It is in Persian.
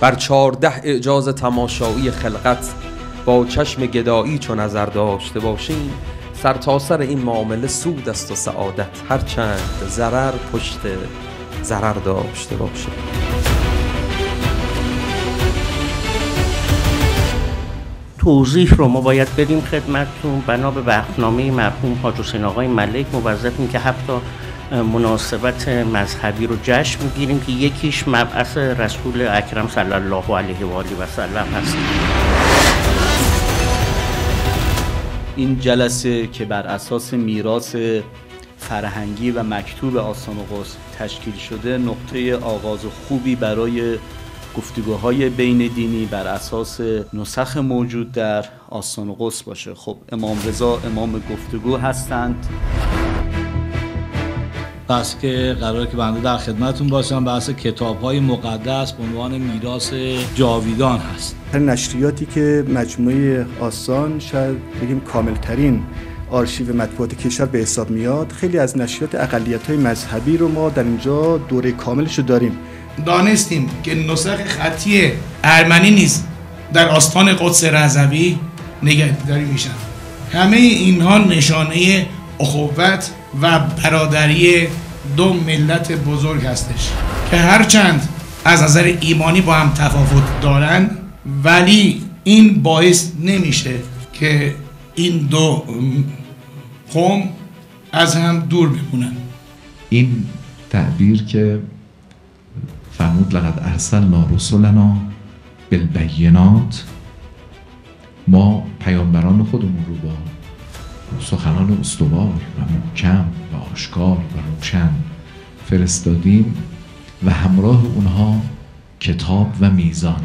بر 14 اعجاز تماشایی خلقت با چشم گدایی چو نظر داشته باشیم، سرتاسر این معامله سود است و سعادت، هرچند ضرر پشت ضرر داشته باشیم. توضیح رو ما باید بدیم خدمتتون. بنا به وقتنامه مرحوم حاج حسین آقای ملک موظفیم که 7 مناسبت مذهبی رو جشن میگیریم که یکیش مبعث رسول اکرم صلی الله علیه و آله و سلم هست. این جلسه که بر اساس میراث فرهنگی و مکتوب آستان قدس تشکیل شده، نقطه آغاز خوبی برای گفتگوهای بین دینی بر اساس نسخ موجود در آستان قدس باشه. خب امام رضا امام گفتگو هستند. بحث که قراره که بنده در خدمتتون باشم بحث کتاب‌های مقدس به عنوان میراث جاویدان هست. نشریاتی که مجموعه آستان شاید بگیم کاملترین آرشیو مطبوعات کشور به حساب میاد. خیلی از نشریات اقلیت‌های مذهبی رو ما در اینجا دوره کاملش رو داریم. دانستیم که نسخ خطی ارمنی نیز در آستان قدس رضوی نگهداری میشن. همه اینها نشانه اخوت و برادری دو ملت بزرگ هستش که هرچند از نظر ایمانی با هم تفاوت دارن، ولی این باعث نمیشه که این دو قوم از هم دور بمونن. این تعبیر که فرمود لقد ارسلنا رسلنا بالبینات، ما پیامبران خودمون رو با سخنان استوار و محکم و آشکار و روشن فرستادیم و همراه اونها کتاب و میزان.